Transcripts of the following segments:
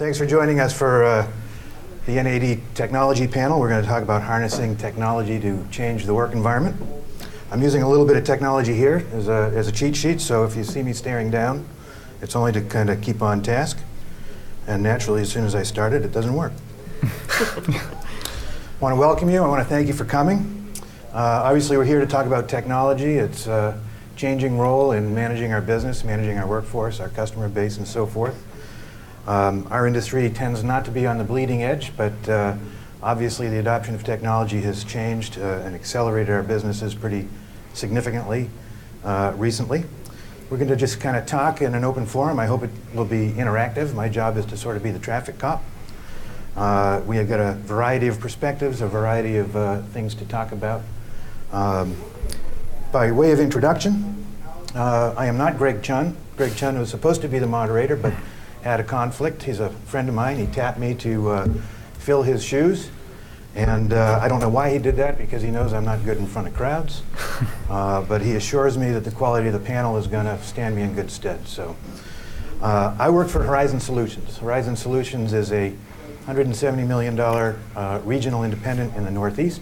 Thanks for joining us for the NAED Technology Panel. We're going to talk about harnessing technology to change the work environment. I'm using a little bit of technology here as a cheat sheet, so if you see me staring down, it's only to kind of keep on task. And naturally, as soon as I start it doesn't work. I want to welcome you. I want to thank you for coming. Obviously, we're here to talk about technology. It's a changing role in managing our business, managing our workforce, our customer base, and so forth. Our industry tends not to be on the bleeding edge, but obviously the adoption of technology has changed and accelerated our businesses pretty significantly recently. We're going to just kind of talk in an open forum. I hope it will be interactive. My job is to sort of be the traffic cop. We have got a variety of perspectives, a variety of things to talk about. By way of introduction, I am not Greg Chun. Greg Chun was supposed to be the moderator, but had a conflict. He's a friend of mine. He tapped me to fill his shoes. And I don't know why he did that, because he knows I'm not good in front of crowds. But he assures me that the quality of the panel is going to stand me in good stead. So I work for Horizon Solutions. Horizon Solutions is a $170 million regional independent in the Northeast.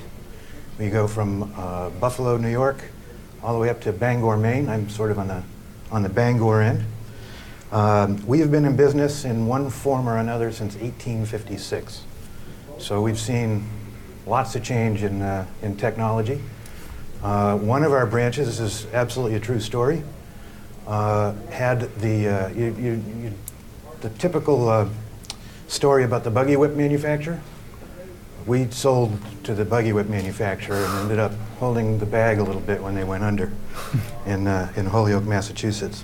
We go from Buffalo, New York, all the way up to Bangor, Maine. I'm sort of on the Bangor end. We have been in business in one form or another since 1856. So we've seen lots of change in technology. One of our branches, this is absolutely a true story, had the typical story about the buggy whip manufacturer. We sold to the buggy whip manufacturer and ended up holding the bag a little bit when they went under in Holyoke, Massachusetts.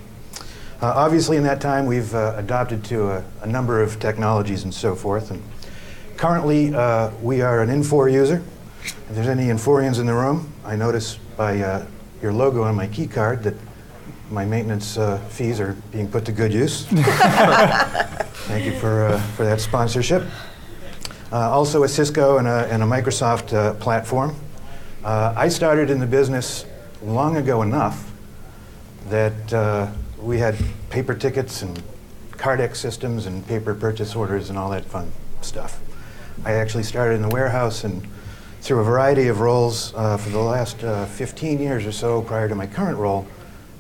Obviously, in that time, we've adopted to a number of technologies and so forth. And currently, we are an Infor user. If there's any Inforians in the room, I notice by your logo on my key card that my maintenance fees are being put to good use. Thank you for that sponsorship. Also a Cisco and a Microsoft platform. I started in the business long ago enough that we had paper tickets and Cardex systems and paper purchase orders and all that fun stuff. I actually started in the warehouse and through a variety of roles for the last 15 years or so prior to my current role,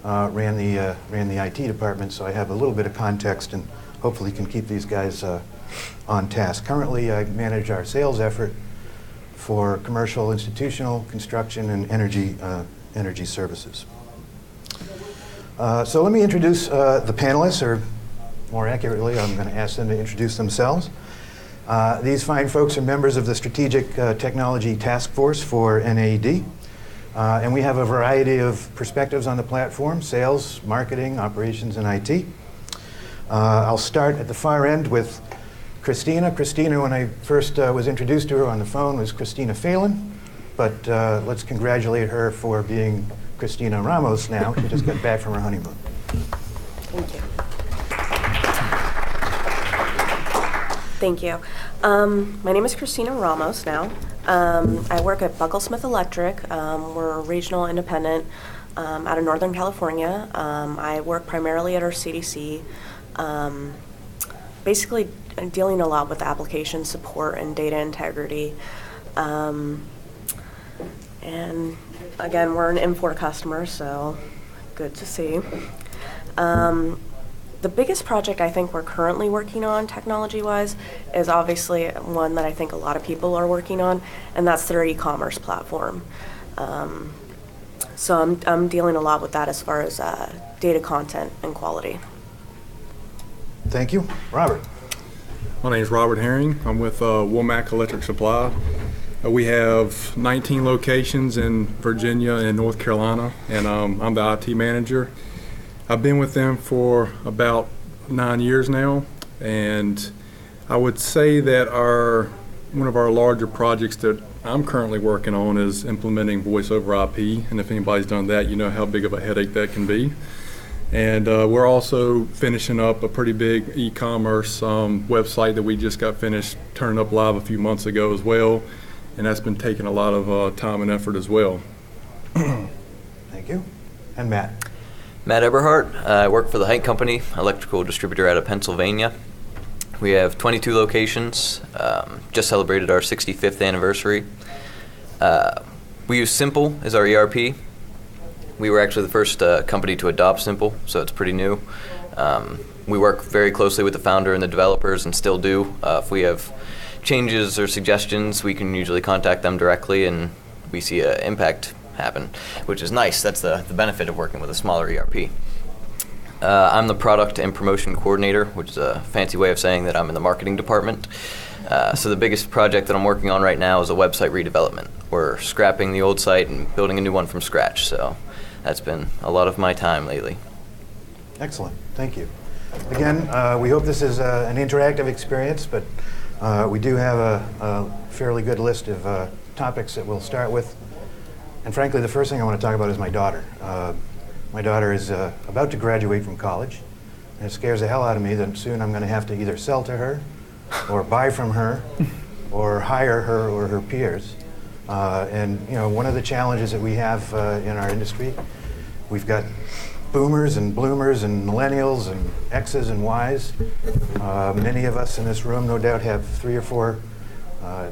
ran the IT department, so I have a little bit of context and hopefully can keep these guys on task. Currently, I manage our sales effort for commercial, institutional, construction, and energy services. So let me introduce the panelists, or more accurately, I'm going to ask them to introduce themselves. These fine folks are members of the Strategic Technology Task Force for NAED. And we have a variety of perspectives on the platform: sales, marketing, operations, and IT. I'll start at the far end with Christina. Christina, when I first was introduced to her on the phone, was Christina Phelan. But let's congratulate her for being Christina Ramos now. She just got back from her honeymoon. Thank you. Thank you. My name is Christina Ramos now. I work at Bucklesmith Electric. We're a regional independent out of Northern California. I work primarily at our CDC, basically dealing a lot with application support and data integrity. And again, we're an Infor customer, so good to see. The biggest project I think we're currently working on technology-wise is obviously one that I think a lot of people are working on, and that's their e-commerce platform. So I'm dealing a lot with that as far as data content and quality. Thank you. Robert. My name is Robert Herring. I'm with Womack Electric Supply. We have 19 locations in Virginia and North Carolina, and I'm the IT manager. I've been with them for about 9 years now, and I would say that one of our larger projects that I'm currently working on is implementing voice over IP, and if anybody's done that, you know how big of a headache that can be. And we're also finishing up a pretty big e-commerce website that we just got finished turning up live a few months ago as well, and that's been taking a lot of time and effort as well. Thank you. And Matt. Matt Eberhardt. I work for the Height Company, electrical distributor out of Pennsylvania. We have 22 locations, just celebrated our 65th anniversary. We use Simple as our ERP. We were actually the first company to adopt Simple, so it's pretty new. We work very closely with the founder and the developers, and still do. If we have changes or suggestions, we can usually contact them directly, and we see an impact happen, which is nice. That's the benefit of working with a smaller ERP. I'm the product and promotion coordinator, which is a fancy way of saying that I'm in the marketing department. So the biggest project that I'm working on right now is a website redevelopment. We're scrapping the old site and building a new one from scratch, so that's been a lot of my time lately. Excellent. Thank you. Again, we hope this is an interactive experience, but we do have a fairly good list of topics that we'll start with. And frankly, the first thing I want to talk about is my daughter. My daughter is about to graduate from college, and it scares the hell out of me that soon I'm going to have to either sell to her, or buy from her, or hire her or her peers. And you know, one of the challenges that we have in our industry, we've got boomers and bloomers and millennials and X's and Y's. Many of us in this room no doubt have 3 or 4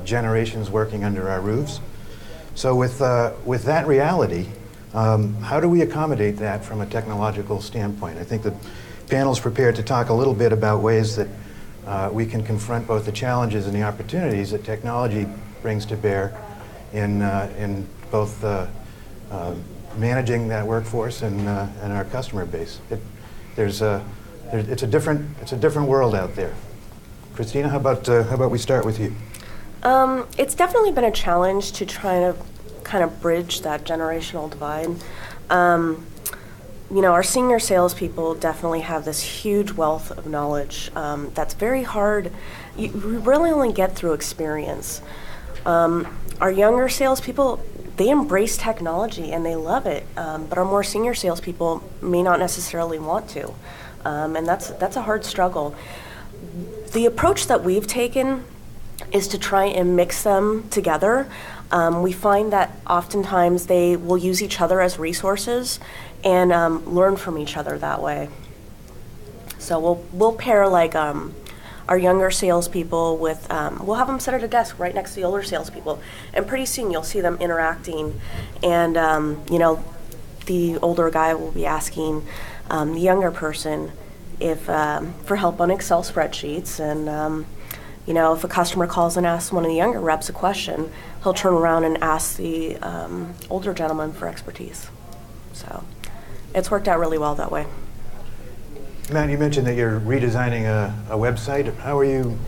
generations working under our roofs. So with that reality, how do we accommodate that from a technological standpoint? I think the panel's prepared to talk a little bit about ways that we can confront both the challenges and the opportunities that technology brings to bear in both managing that workforce and our customer base. It's a different world out there. Christina, how about we start with you? It's definitely been a challenge to try to kind of bridge that generational divide. You know, our senior salespeople definitely have this huge wealth of knowledge that's very hard. We really only get through experience. Our younger salespeople, they embrace technology and they love it, but our more senior salespeople may not necessarily want to, and that's a hard struggle. The approach that we've taken is to try and mix them together. We find that oftentimes they will use each other as resources and learn from each other that way. So we'll pair like our younger salespeople with, we'll have them sit at a desk right next to the older salespeople, and pretty soon you'll see them interacting, and you know, the older guy will be asking the younger person if for help on Excel spreadsheets, and you know, if a customer calls and asks one of the younger reps a question, he'll turn around and ask the older gentleman for expertise. So it's worked out really well that way. Matt, you mentioned that you're redesigning a website. How are you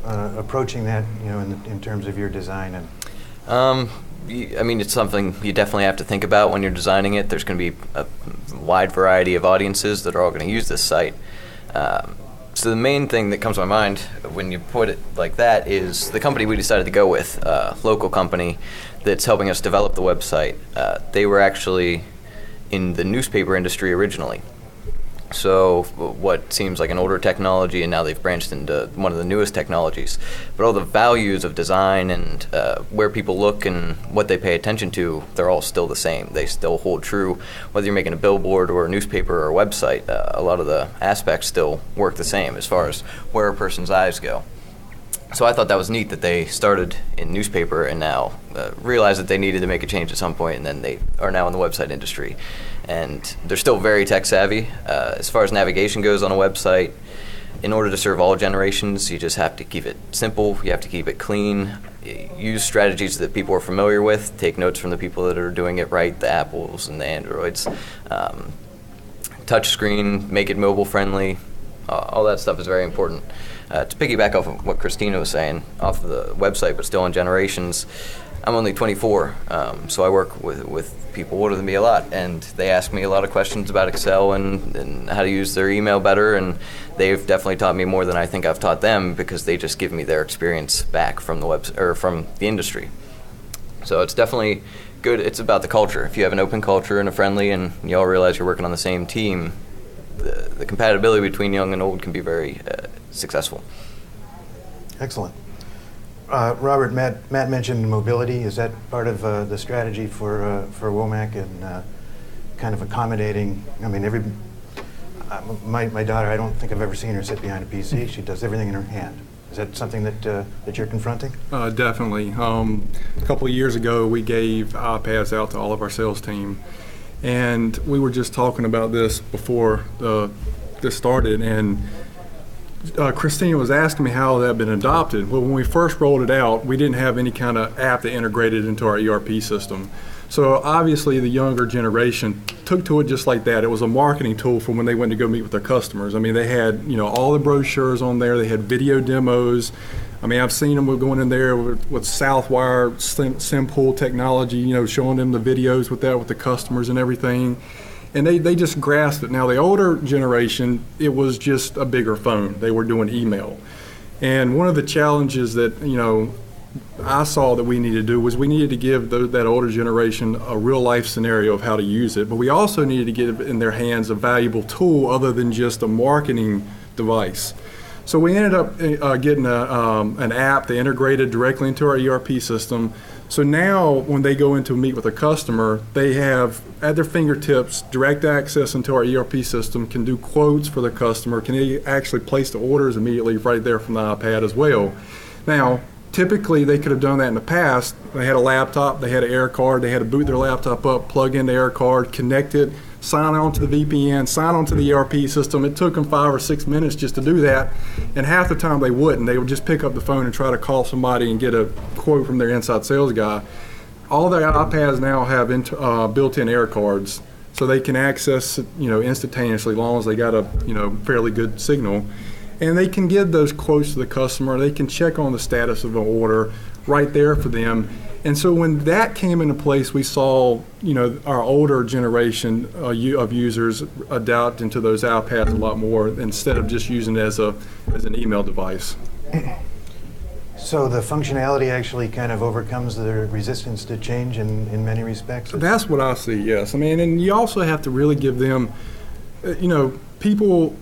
approaching that, you know, in terms of your design? And I mean, it's something you definitely have to think about when you're designing it. There's going to be a wide variety of audiences that are all going to use this site. So the main thing that comes to my mind when you put it like that is the company we decided to go with, a local company that's helping us develop the website. They were actually in the newspaper industry originally. So what seems like an older technology, and now they've branched into one of the newest technologies. But all the values of design and where people look and what they pay attention to, they're all still the same. They still hold true. Whether you're making a billboard or a newspaper or a website, a lot of the aspects still work the same as far as where a person's eyes go. So I thought that was neat that they started in newspaper and now realized that they needed to make a change at some point, and then they are now in the website industry. And they're still very tech savvy. As far as navigation goes on a website, in order to serve all generations, you just have to keep it simple, you have to keep it clean, use strategies that people are familiar with, take notes from the people that are doing it right, the Apples and the Androids. Touch screen, make it mobile friendly, all that stuff is very important. To piggyback off of what Christina was saying, off of the website, but still on generations, I'm only 24, so I work with people older than me a lot, and they ask me a lot of questions about Excel and how to use their email better, and they've definitely taught me more than I think I've taught them because they just give me their experience back from the or from the industry. So it's definitely good. It's about the culture. If you have an open culture and a friendly, and you all realize you're working on the same team, the compatibility between young and old can be very successful. Excellent. Robert, Matt mentioned mobility. Is that part of the strategy for WOMAC and kind of accommodating? I mean, My daughter, I don't think I've ever seen her sit behind a PC. She does everything in her hand. Is that something that you're confronting? Definitely. A couple of years ago, we gave iPads out to all of our sales team, and we were just talking about this before this started, and Christina was asking me how that had been adopted. Well, when we first rolled it out, we didn't have any kind of app that integrated into our ERP system. So obviously the younger generation took to it just like that. It was a marketing tool for when they went to go meet with their customers. I mean, they had, all the brochures on there. They had video demos. I mean, I've seen them going in there with Southwire, Simpool technology, showing them the videos with the customers and everything. And they just grasped it. Now, the older generation, it was just a bigger phone. They were doing email. And one of the challenges that, I saw that we needed to do was we needed to give that older generation a real life scenario of how to use it, but we also needed to get in their hands a valuable tool other than just a marketing device. So we ended up getting an app that integrated directly into our ERP system. So now when they go in to meet with a customer, they have at their fingertips direct access into our ERP system, can do quotes for the customer, can actually place the orders immediately right there from the iPad as well. Now, typically, they could have done that in the past. They had a laptop, they had an air card, they had to boot their laptop up, plug in the air card, connect it, sign on to the VPN, sign on to the ERP system. It took them 5 or 6 minutes just to do that, and half the time they wouldn't. They would just pick up the phone and try to call somebody and get a quote from their inside sales guy. All their iPads now have built-in air cards, so they can access instantaneously as long as they got a fairly good signal. And they can give those quotes to the customer. They can check on the status of an order right there for them. And so when that came into place, we saw, our older generation of users adopt into those iPads a lot more instead of just using it as an email device. So the functionality actually kind of overcomes the resistance to change in many respects? That's what I see, yes. I mean, and you also have to really give them, people.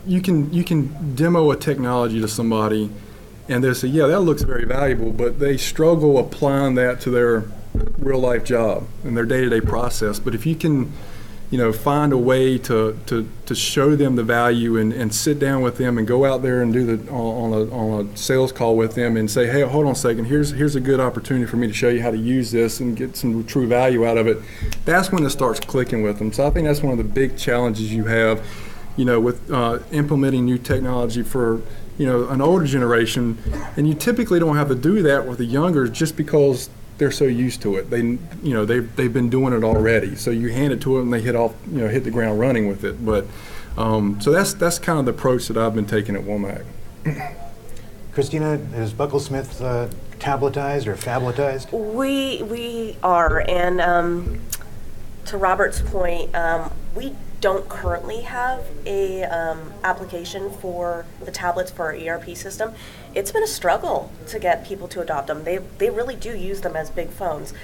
You can demo a technology to somebody and they'll say, yeah, that looks very valuable, but they struggle applying that to their real life job and their day-to-day process. But if you can, find a way to show them the value and sit down with them and go out there and do on a sales call with them and say, hey, hold on a second, here's a good opportunity for me to show you how to use this and get some true value out of it. That's when it starts clicking with them. So I think that's one of the big challenges you have with implementing new technology for, an older generation, and you typically don't have to do that with the younger just because they're so used to it. They've been doing it already. So you hand it to them and they hit the ground running with it. But so that's kind of the approach that I've been taking at Womack. Christina, is Bucklesmith tabletized or phabletized? We are, and to Robert's point, we don't currently have a application for the tablets for our ERP system. It's been a struggle to get people to adopt them. They really do use them as big phones,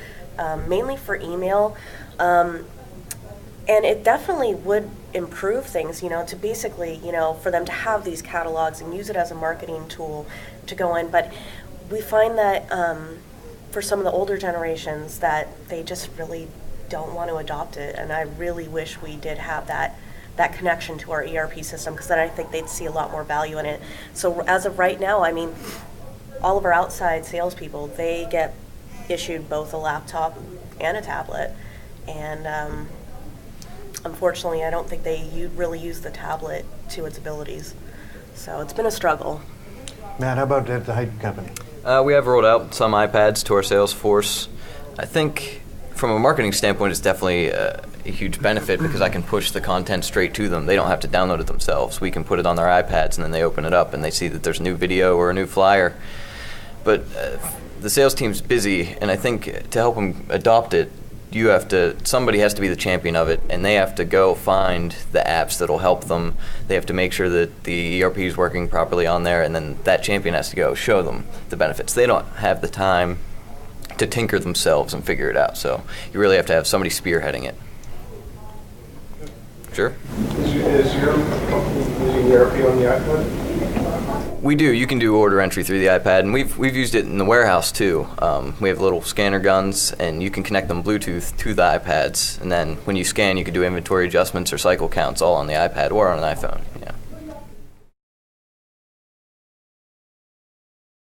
mainly for email, and it definitely would improve things, to basically, for them to have these catalogs and use it as a marketing tool to go in. But we find that for some of the older generations that they just really don't want to adopt it, and I really wish we did have that connection to our ERP system, because then I think they'd see a lot more value in it. So as of right now, I mean, all of our outside salespeople, they get issued both a laptop and a tablet, and unfortunately I don't think they really use the tablet to its abilities. So it's been a struggle. Matt, how about at the Heighton Company? We have rolled out some iPads to our sales force. I think from a marketing standpoint, it's definitely a huge benefit because I can push the content straight to them. They don't have to download it themselves. We can put it on their iPads, and then they open it up and they see that there's a new video or a new flyer. But the sales team's busy, and I think to help them adopt it, somebody has to be the champion of it, and they have to go find the apps that'll help them. They have to make sure that the ERP is working properly on there, and then that champion has to go show them the benefits. They don't have the time to tinker themselves and figure it out. So you really have to have somebody spearheading it. Sure. Is your company using ERP on the iPad? We do. You can do order entry through the iPad, and we've used it in the warehouse too. We have little scanner guns, and you can connect them Bluetooth to the iPads, and then when you scan, you can do inventory adjustments or cycle counts all on the iPad or on an iPhone.